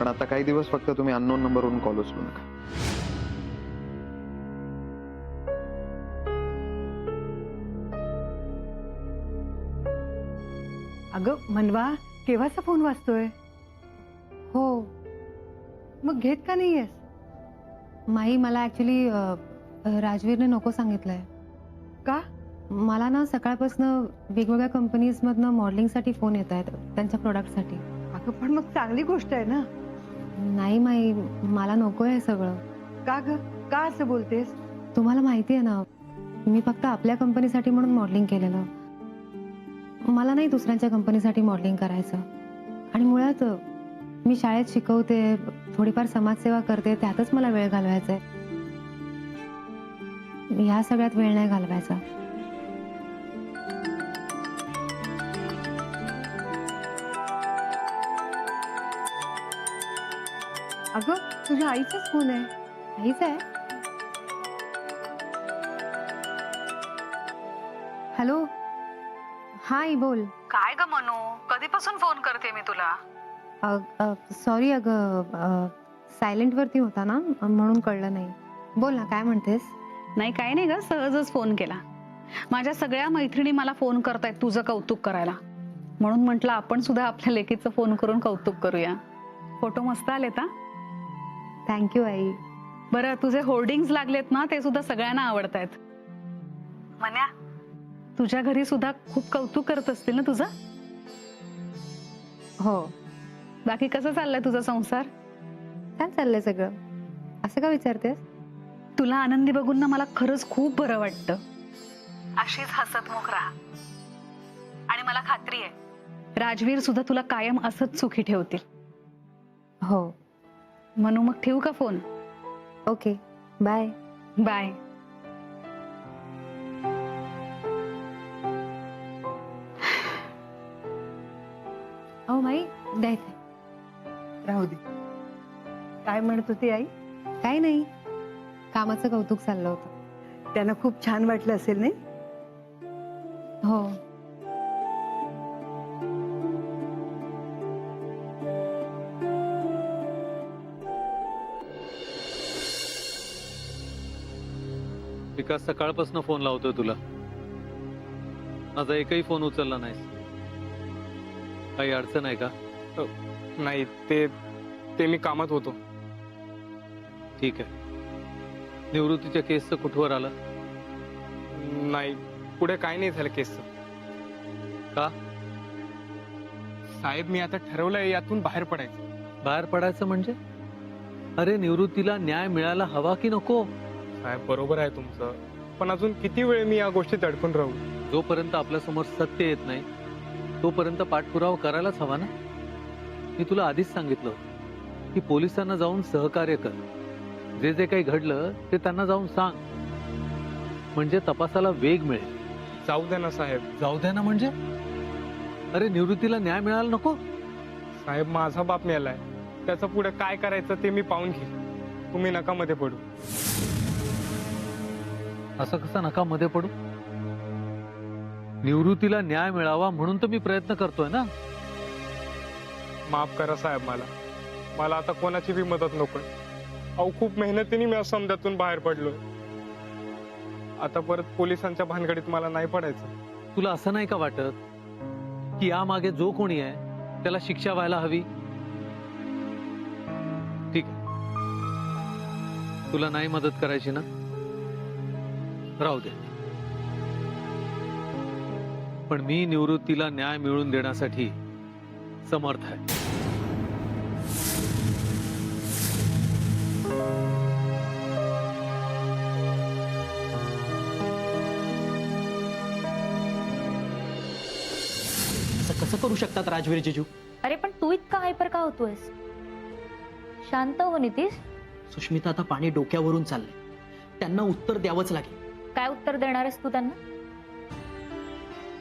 पण आता काही दिवस फक्त तुम्ही अननोन नंबरवरून कॉल उचलू नका. अगं मनवा, केव्हाचा फोन वाजतोय? हो. मग घेत का नाहीयेस? माई, मला ऍक्च्युली राजवीरने नको सांगितलंय. का? मला ना सकाळपासून वेगवेगळ्या कंपनीजमधनं मॉडेलिंगसाठी फोन येत आहेत त्यांच्या प्रोडक्टसाठी. अगं पण मग चांगली गोष्ट आहे ना. नाही माई, मला नको आहे सगळं. का ग? का असं बोलतेस? तुम्हाला माहिती आहे ना, मी फक्त आपल्या कंपनीसाठी म्हणून मॉडेलिंग केलेलं. मला नाही दुसऱ्यांच्या कंपनीसाठी मॉडेलिंग करायचं. आणि मुळात मी शाळेत शिकवते, थोडीफार समाजसेवा करते, त्यातच मला वेळ घालवायचा आहे. ह्या सगळ्यात वेळ नाही घालवायचा. अगं तुझ्या आईचाच फोन आहे. काहीच आहे. हॅलो. हा आई, बोल. काय ग मनू, कधीपासून फोन करते मी तुला. सॉरी अगं, सायलेंट वरती होता ना म्हणून कळलं नाही. बोल ना, काय म्हणतेस? नाही काय नाही ग, सहजच फोन केला. माझ्या सगळ्या मैत्रिणी मला फोन करतायत तुझं कौतुक करायला, म्हणून म्हटलं आपण सुद्धा आपल्या लेकीचं फोन करून कौतुक करूया. फोटो मस्त आलेत हा. थँक्यू आई. बरं, तुझे होर्डिंग्स लागलेत ना, ते सुद्धा सगळ्यांना आवडतायत. मन्या, तुझ्या घरी सुद्धा खूप कौतुक करत असतील ना तुझं. हो. बाकी कसं चाललंय तुझा संसार? छान चाललंय सगळं. असं का विचारतेस? तुला आनंदी बघून ना मला खरंच खूप बरं वाटतं. अशीच हसतमुख राहा. आणि मला खात्री आहे राजवीर सुद्धा तुला कायम असंच सुखी ठेवतील. हो. मनू, मग ठेवू का फोन? Okay, bye. बाय. हो माई, द्यायचं. राहू दे. काय म्हणत होती आई? काही नाही, कामाचं कौतुक चाललं होतं. त्यांना खूप छान वाटलं असेल नाही? हो. विकास, सकाळपासून फोन लावतोय तुला, माझा एकही फोन उचलला नाहीस. काही अडचण आहे का? नाही, ते मी कामात होतो. ठीक आहे. निवृत्तीच्या केसचं कुठवर आलं? नाही, पुढे काय नाही झालं केसचं. का? साहेब, मी आता ठरवलंय यातून बाहेर पडायचं. बाहेर पडायचं म्हणजे? अरे, निवृत्तीला न्याय मिळायला हवा की नको? साहेब, बरोबर आहे तुमचं, पण अजून किती वेळ मी या गोष्टीत अडकून राहू? जोपर्यंत आपल्या समोर सत्य येत नाही तोपर्यंत पाठपुरावा करायलाच हवा ना. मी तुला आधीच सांगितलं की पोलिसांना जाऊन सहकार्य कर. जे जे काही घडलं ते त्यांना जाऊन सांग, म्हणजे तपासाला वेग मिळेल. जाऊ द्या ना साहेब. जाऊ द्या ना म्हणजे? अरे, निवृत्तीला न्याय मिळाला नको? साहेब, माझा बाप मेलाय, त्याचं पुढे काय करायचं ते मी पाहून घेईन. तुम्ही नका मध्ये पडू. असं कसं नका मध्ये पडू? निवृत्तीला न्याय मिळावा म्हणून तर मी प्रयत्न करतोय ना. माफ करा साहेब, मला आता कोणाची बी मदत नकोय. अहो, खूप मेहनतीने मी समजातून बाहेर पडलोय. आता परत पोलिसांच्या भानगडीत मला नाही पडायचं. तुला असं नाही का वाटत की यामागे जो कोणी आहे त्याला शिक्षा व्हायला हवी? ठीक आहे, तुला नाही मदत करायची ना, राहू दे. पण मी निवृत्तीला न्याय मिळवून देण्यासाठी समर्थ आहे. असं कसं करू शकतात राजवीर जिजू? अरे पण तू इतका हायपर का होतोयस? शांत हो नितीश. सुष्मिता, आता पाणी डोक्यावरून चाललंय, त्यांना उत्तर द्यावंच लागेल. काय उत्तर देणार आहेस तू त्यांना?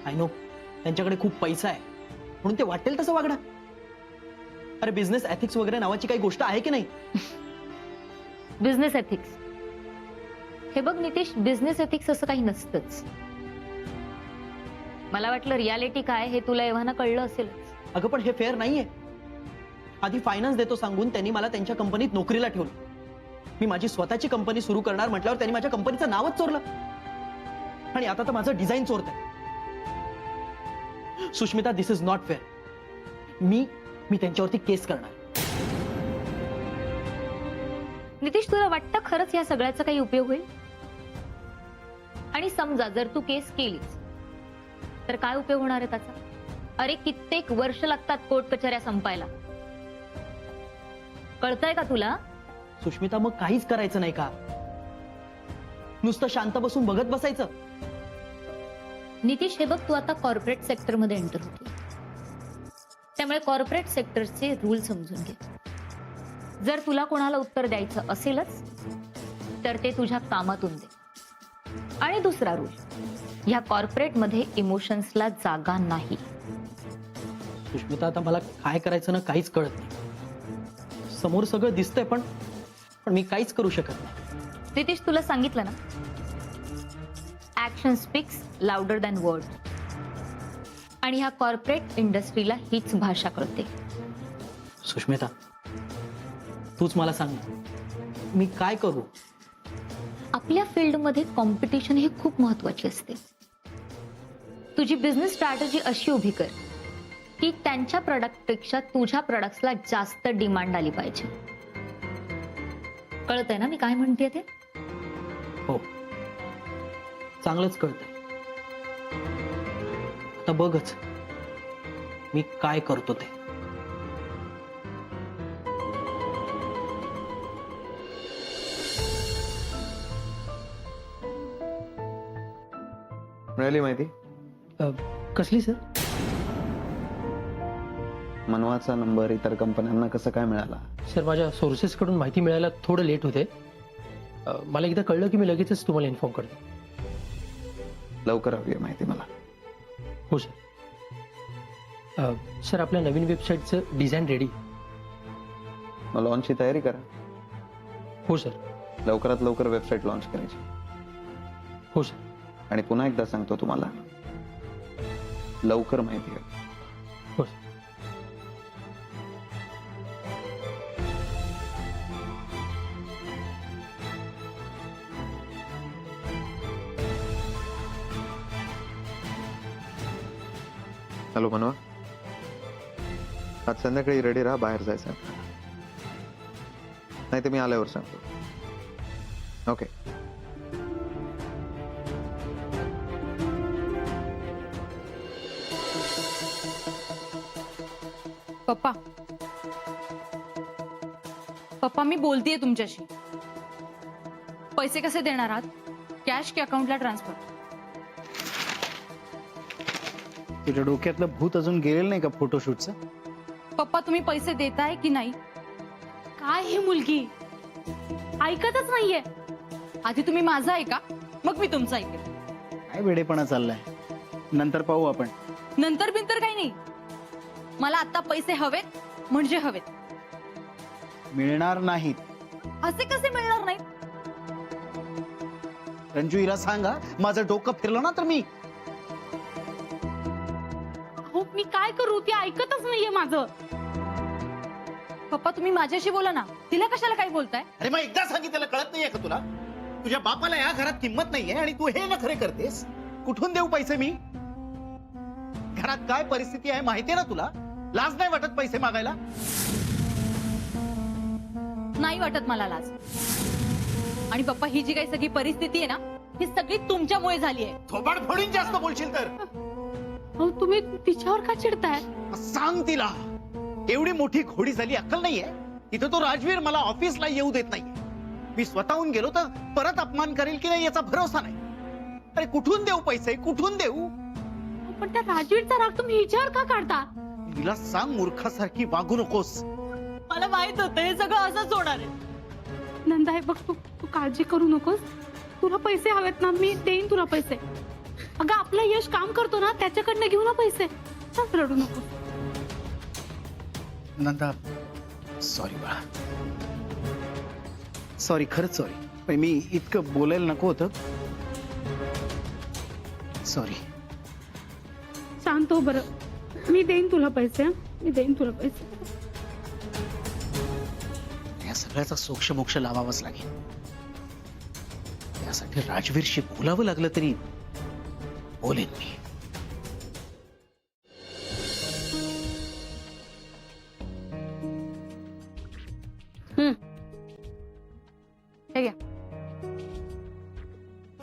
आय नो, त्यांच्याकडे खूप पैसा आहे म्हणून ते वाटेल तसं वागणार. अरे, बिझनेस एथिक्स वगैरे नावाची काही गोष्ट आहे की नाही? Business ethics? हे बघ नितीश, बिझनेस एथिक्स असं काही नसतंच. मला वाटलं रियालिटी काय हे तुला एव्हाना कळलं असेल. अगं, पण हे फेअर नाहीये. आधी फायनान्स देतो सांगून त्यांनी मला त्यांच्या कंपनीत नोकरीला ठेवलं. मी माझी स्वतःची कंपनी सुरू करणार म्हटल्यावर त्यांनी माझ्या कंपनीचं नावच चोरलं. आणि आता तर माझं डिझाईन चोरतंय. Sushmita, this is not fair. मी त्यांच्यावरती केस करणार. नितीश, तुला वाटतं खरंच या सगळ्याचा काही उपयोग होईल? आणि समजा जर तू केस केलीस तर काय उपयोग होणार आहे त्याचा? अरे कित्येक वर्ष लागतात कोर्ट कचऱ्या संपायला. कळतंय का तुला? सुष्मिता, मग काहीच करायचं नाही का? नुसतं शांत बसून बघत बसायचं? नितीश, हे बघ, तू आता कॉर्पोरेट सेक्टर मध्ये एंटर होतो. त्यामुळे कॉर्पोरेट सेक्टरचे रूल समजून घे. जर तुला कोणाला उत्तर द्यायचं असेलच तर ते तुझ्या कामातून दे. आणि दुसरा रूल, ह्या कॉर्पोरेट मध्ये इमोशन्सला जागा नाही. सुष्मिता, आता मला काय करायचं ना काहीच कळत नाही. समोर सगळं दिसतंय पण मी काहीच करू शकत नाही. नितीश, तुला सांगितलं ना, action speaks louder than word. आणि ह्या कॉर्पोरेट इंडस्ट्रीला हीच भाषा कळते. सुष्मिता, तूच मला सांग ना, मी काय करू? आपल्या फील्डमध्ये कॉम्पिटिशन ही खूप महत्वाची असते. तुझी बिझनेस स्ट्रॅटेजी अशी उभी कर की त्यांच्या प्रोडक्टपेक्षा तुझ्या प्रोडक्ट्सला जास्त डिमांड आली पाहिजे. कळतंय ना मी काय म्हणतेय ते? हो, चांगलंच कळतंय. आता बघच मी काय करतो ते. मिळाली माहिती? कसली सर? मनवाचा नंबर इतर कंपन्यांना कसं काय मिळाला? सर, माझ्या सोर्सेस कडून माहिती मिळायला थोडं लेट होते. मला एकदा कळलं की मी लगेचच तुम्हाला इन्फॉर्म करतो. लवकर हवी आहे माहिती मला. हो सर. सर, आपल्या नवीन वेबसाईटचं डिझाईन रेडी. मग लॉन्चची तयारी करा. हो सर. लवकरात लवकर वेबसाईट लॉन्च करायची. हो सर. आणि पुन्हा एकदा सांगतो तुम्हाला, लवकर माहिती हवी. हो सर. हॅलो मनवा, आज संध्याकाळी रेडी राहा, बाहेर जायचं. नाही तर मी आल्यावर सांगतो. ओके. पप्पा, मी बोलतेय तुमच्याशी. पैसे कसे देणार आहात? कॅश की अकाउंटला ट्रान्सफर? तुझ्या डोक्यातलं भूत अजून गेलेलं नाही का फोटोशूटचं? पप्पा, तुम्ही पैसे देताय की नाही? काय ही मुलगी ऐकतच नाहीये. आधी तुम्ही माझं ऐका, मग मी तुमचं ऐकेन. काय वेडेपणा चाललाय. नंतर पाहू आपण. नंतर बिंतर काही नाही. मला आता पैसे हवेत म्हणजे हवेत. मिळणार नाहीत. असे कसे मिळणार नाहीत? रंजू, हिला सांगा, माझं डोकं फिरलं ना तर मी हो, मी काय करू? ती ऐकतच नाहीये माझं. पप्पा, तुम्ही माझ्याशी बोला ना. तिला कशाला काय बोलताय? अरे मग एकदा सांगितलं कळत नाहीये का तुला? तुझ्या बापाला या घरात किंमत नाहीये आणि तू हे नखरे करतेस. कुठून देऊ पैसे मी? घरात काय परिस्थिती आहे माहितीये ना तुला? लाज नाही वाटत पैसे मागायला? नाही वाटत मला लाज. आणि पप्पा, ही जी काही सगळी परिस्थिती आहे ना, ही सगळी तुमच्यामुळे झाली आहे. थोबाड फोडून जास्त बोलशील तर. तुम्ही तिच्यावर का चिडताय? सांग तिला, एवढी मोठी घोडी झाली, अक्कल नाहीये? इथं तो राजवीर मला ऑफिसला येऊ देत नाहीये. मी स्वतःहून गेलो तर परत अपमान करेल की नाही याचा भरोसा नाही. अरे कुठून देऊ पैसे, कुठून देऊ? पण त्या राजवीरचा राग तुम्ही हिच्यावर का काढता? तिला सांग, मूर्खासारखी वागू नकोस. मला माहित होतं हे सगळं असंच होणार आहे. नंदा, हे बघ, तू काळजी करू नकोस. तुला पैसे हवेत ना, मी देईन तुला पैसे. अगं, आपलं यश काम करतो ना, त्याच्याकडनं घेऊ ना पैसे. चल, रडू नको. नंदा, सॉरी बाळा, सॉरी, खरंच सॉरी. पण मी इतकं बोलायला नको होतं. सॉरी. शांत हो बरं. मी देईन तुला पैसे. मी देईन तुला पैसे. सगळ्याचा सोक्ष लावावाच लागेल. त्यासाठी राजवीरशी बोलावं लागलं तरी बोलेन मी. हे घ्या.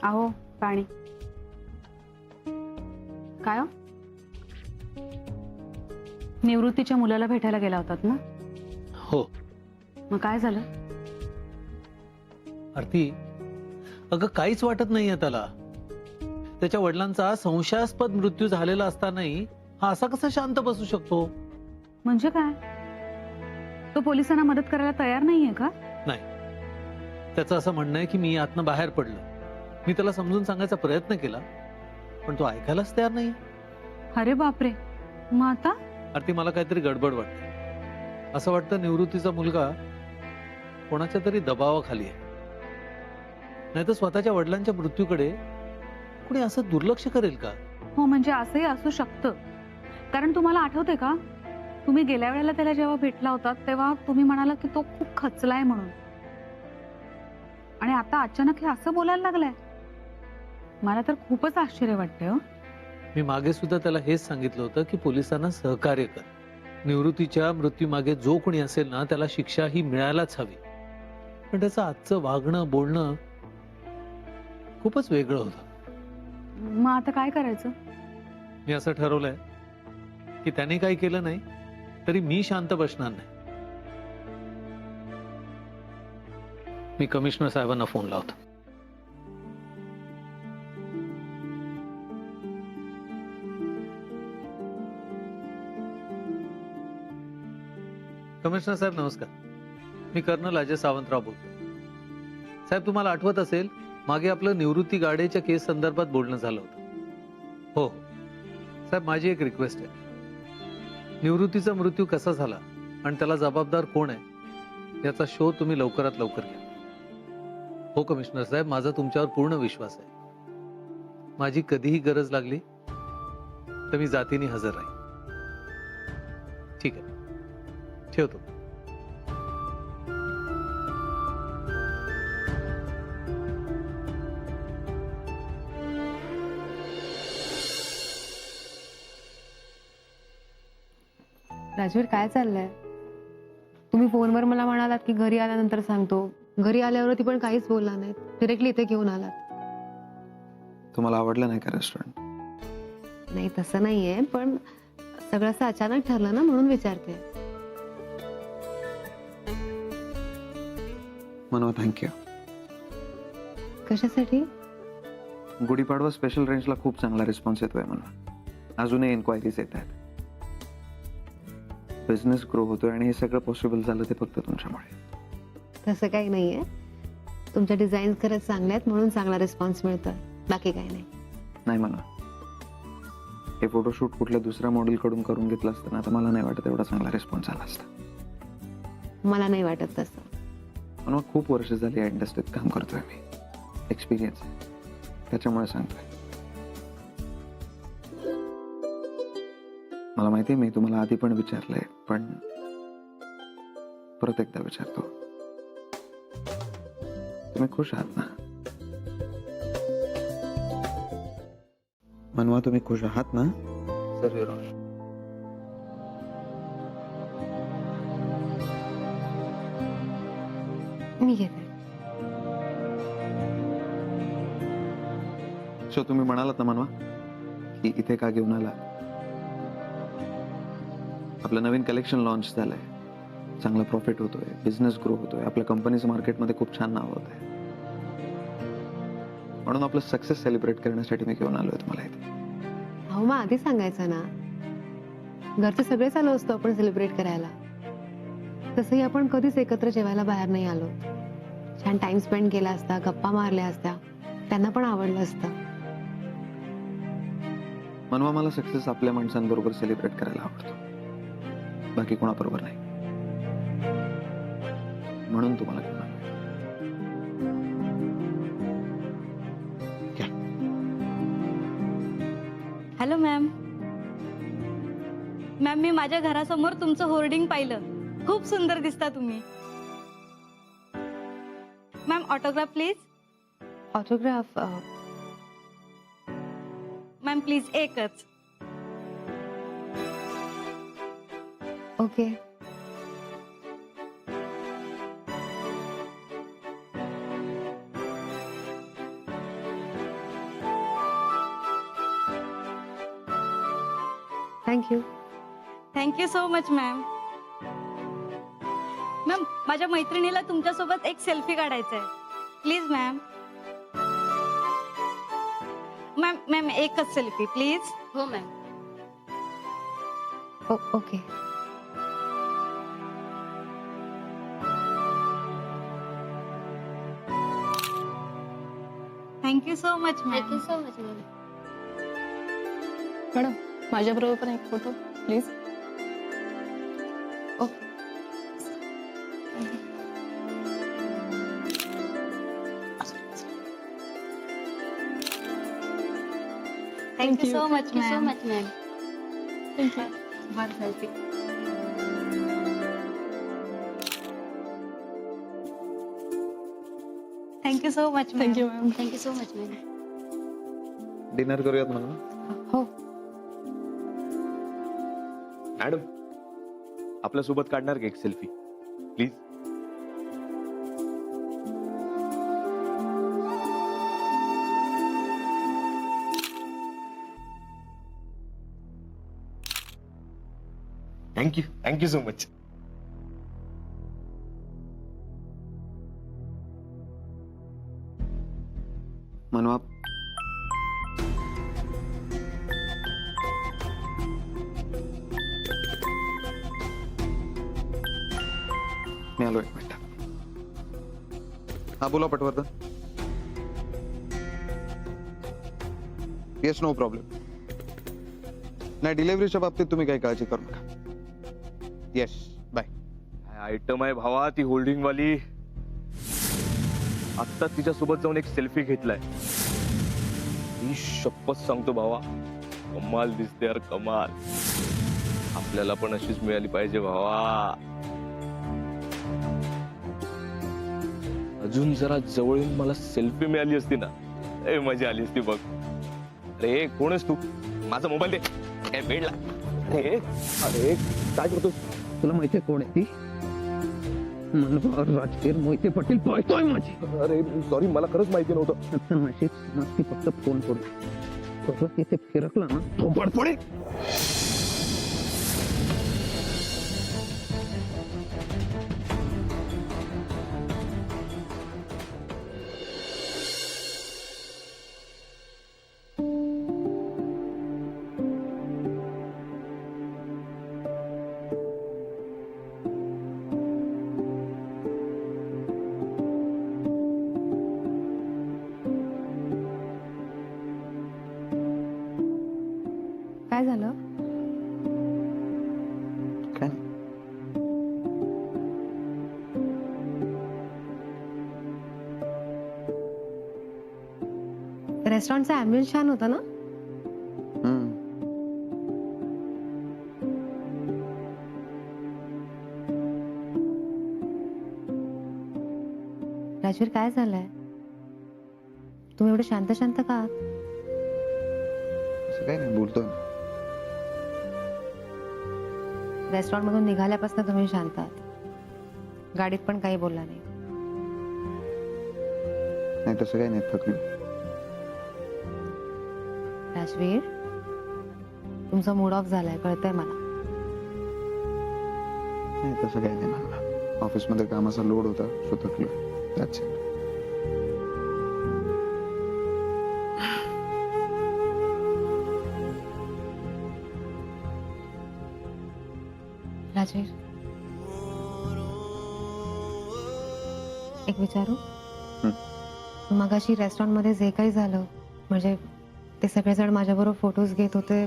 अहो पाणी. काय हो? निवृत्तीच्या मुलाला भेटायला गेला होतात ना? हो. मग काय झालं? आरती, अगं काहीच वाटत नाहीये त्याला. त्याच्या वडिलांचा संशयास्पद मृत्यू झालेला असतानाही हा असा कसा शांत बसू शकतो? म्हणजे काय? तो पोलिसांना मदत करायला तयार नाहीये का? नाही, त्याचं असं म्हणणं आहे की मी यातनं बाहेर पडलो. मी त्याला समजून सांगायचा प्रयत्न केला, पण तो ऐकायलाच तयार नाही. अरे बापरे, मग आता? आरती, मला काहीतरी गडबड वाटते. असं वाटतं निवृत्तीचा मुलगा कोणाच्या तरी दबावाखाली आहे. नाही तर स्वतःच्या वडिलांच्या मृत्यूकडे कुणी असं दुर्लक्ष करेल का? हो, म्हणजे असंही असू शकतं. कारण तुम्हाला आठवते का, तुम्ही गेल्या वेळेला त्याला जेव्हा भेटला होता तेव्हा तुम्ही म्हणाला की तो खूप खचलाय म्हणून, आणि आता अचानक हे असं बोलायला लागलाय. मला तर खूपच आश्चर्य वाटतंय हो. मी मागे सुद्धा त्याला हेच सांगितलं होतं की पोलिसांना सहकार्य कर. निवृत्तीच्या मृत्यूमागे जो कोणी असेल ना, त्याला शिक्षा ही मिळायलाच हवी. पण त्याचं आजचं वागणं बोलणं खूपच वेगळं होतं. मग आता काय करायचं? मी असं ठरवलंय की त्याने काही केलं नाही तरी मी शांत बसणार नाही. मी कमिशनर साहेबांना फोन लावतो. कमिशनर साहेब नमस्कार. मी कर्नल अजय सावंतराव बोलतो. साहेब, तुम्हाला आठवत असेल मागे आपलं निवृत्ती गाडेच्या केस संदर्भात बोलणं झालं होतं. हो साहेब, माझी एक रिक्वेस्ट आहे. निवृत्तीचा मृत्यू कसा झाला आणि त्याला जबाबदार कोण आहे याचा शोध तुम्ही लवकरात लवकर घ्या. हो कमिशनर साहेब, माझा तुमच्यावर पूर्ण विश्वास आहे. माझी कधीही गरज लागली तर मी जातीने हजर राहीन. ठीक आहे, ठेवतो. राजवीर, काय चाललंय? तुम्ही फोनवर मला म्हणालात की घरी आल्यानंतर सांगतो. घरी आल्यावरती पण काहीच बोलला नाही, डिरेक्टली इथे घेऊन आलात. तुम्हाला आवडलं नाही का रेस्टॉरंट? नाही, तसं नाहीये, पण सगळं असं अचानक ठरलं ना, म्हणून विचारते. मनवा, थँक्यू. कशासाठी? गुढीपाडवा स्पेशल रेंजला खूप चांगला रिस्पॉन्स येतोय मला. अजूनही इन्क्वायरीज येत आहेत. बिझनेस ग्रो होतोय आणि हे सगळं पॉसिबल झालं ते फक्त तुमच्यामुळे. तसं काही नाहीये. तुमच्या डिझाईन खरंच चांगल्या आहेत म्हणून चांगला रिस्पॉन्स मिळतोय, बाकी काही नाही. नाही म्हणा, हे फोटोशूट कुठल्या दुसऱ्या मॉडेल कडून करून घेतलं असतं ना, तर मला नाही वाटत एवढा चांगला रिस्पॉन्स आला असता. मला नाही वाटत तसं. पण मग खूप वर्ष झाली या इंडस्ट्रीत काम करतोय मी. एक्सपिरियन्स आहे, त्याच्यामुळे सांगतोय. मला माहिती आहे, मी तुम्हाला आधी पण विचारलंय, पण परत एकदा विचारतो. तुम्ही खुश आहात ना? मनवा, तुम्ही खुश आहात ना? सर, मी घेते. सो तुम्ही म्हणालात ना मनवा की इथे का घेऊन आला? आपलं नवीन कलेक्शन लॉन्च झालंय, चांगला प्रॉफिट होतोय, बिझनेस ग्रो होतोय, आपल्या कंपनीचं मार्केटमध्ये खूप छान नाव होत आहे. म्हणून आपलं सक्सेस सेलिब्रेट करण्यासाठी मी घेऊन आलोय तुम्हाला इथे. अहो, मग आधी सांगायचं ना. घरचे सगळे आलो असतो आपण सेलिब्रेट करायला. तसंही आपण कधीच एकत्र जेवायला बाहेर नाही आलो. छान टाइम स्पेंड केला असता, गप्पा मारल्या असत्या, त्यांना पण आवडलं असतं. मनवा, मला सक्सेस आपल्या माणसांबरोबर सेलिब्रेट करायला आवडतो, बाकी कोणाबरोबर नाही. म्हणून तुम्हाला घेऊन आलोय. Hello ma'am. मॅम, मी माझ्या घरासमोर तुमचं होर्डिंग पाहिलं. खूप सुंदर दिसता तुम्ही. Ma'am autograph please. Autograph ma'am please एकच. Okay. Thank you. Thank you so much ma'am. Ma'am माझ्या मैत्रिणीला तुमच्यासोबत एक सेल्फी काढायचा आहे. Please ma'am. मॅम एकच सेल्फी प्लीज. हो ma'am. Okay. Thank you so much ma'am. Thank you so much ma'am. Madam माझ्याबरोबर पण एक photo please. Thank you so much thank you so ma'am. Much ma'am. One selfie. Thank you so much ma'am. Thank you ma'am. Thank you so much ma'am. Dinner करूयात म्हणून. हो. Madam आपल्या सोबत काढणार का एक selfie please. Thank you so much. मनवा मी आलो, एक मिनिट. हा बोला पटवर्धन. Yes, no problem. नाही, डिलिव्हरीच्या बाबतीत तुम्ही काही काळजी करू नका. Yes, bye. आयटम आहे भावा ती होल्डिंग वाली. आत्ता तिच्या सोबत जाऊन एक सेल्फी घेतलाय. ही शपथ सांगतो भावा, कमाल दिसते यार, कमाल. आपल्याला पण अशीच मिळाली पाहिजे भावा. अजून जरा जवळ येऊन मला सेल्फी मिळाली असती ना, मजा आली असती बघ. अरे कोणच तू? माझा मोबाईल दे. काय वेडला? अरे काय करतो? तुला माहितीये कोण आहे ती? मनोहर राजकीर मोहिते पाटील पळतोय माझी. अरे सॉरी, मला खरंच माहिती नव्हतं. आता माझी फक्त फोन करू. परत तिथे फिरकला ना थोबाड पडेल. काय झालं? काय नाही. रेस्टॉरंटचा ॲम्बियन्स छान होता ना? राजवीर काय झालंय? तुम्ही एवढे शांत शांत का आहात? असं काही नाही, बोलतोय. रेस्टॉरंट मधून निघाल्यापासून तुम्ही शांत आहात. गाडीत पण काही बोलला नाही. नाही तसं काही नाही, थकलो. राजवीर, तुमचा मूड ऑफ झालाय, कळतंय मला. नाही तसं काही नाही मला. ऑफिसमध्ये कामाचा लोड होता, सो थकलो. That's it. राजवीर, एक विचारू? मगाशी रेस्टॉरंट मध्ये जे काही झालं, म्हणजे ते सगळेजण माझ्याबरोबर फोटोज घेत होते,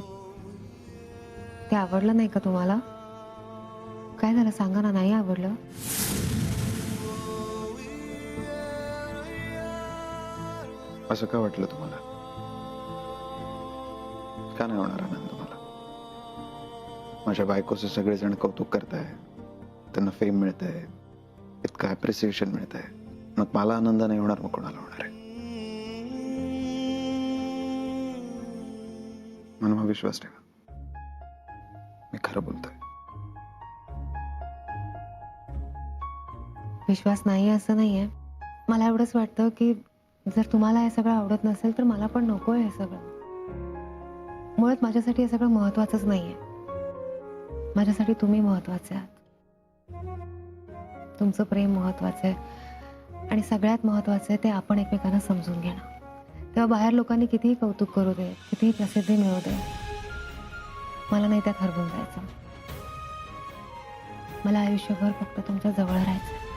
ते आवडलं नाही का तुम्हाला? काय झालं सांगा ना. नाही आवडलं? असं का वाटलं तुम्हाला? का नाही होणार आनंद मला? माझ्या बायकोचे सगळेजण कौतुक करताय, त्यांना फेम मिळतंय, इतकं अप्रिसिएशन मिळतंय. मग मला आनंद नाही होणार, मग कोणाला होणार आहे? मला विश्वास ठेवा, मी खरं बोलतोय. विश्वास नाही असं नाहीये. मला एवढंच वाटतं की जर तुम्हाला हे सगळं आवडत नसेल तर मला पण नको आहे हे सगळं. मुळात माझ्यासाठी हे सगळं महत्वाचंच नाहीये. माझ्यासाठी तुम्ही महत्वाचे आहात, तुमचं प्रेम महत्वाचं आहे आणि सगळ्यात महत्वाचं आहे ते आपण एकमेकांना समजून घेणं. तेव्हा बाहेर लोकांनी कितीही कौतुक करू दे, कितीही प्रसिद्धी मिळू दे, मला नाही त्यात हरवून जायचं. मला आयुष्यभर फक्त तुमच्या जवळ राहायचं.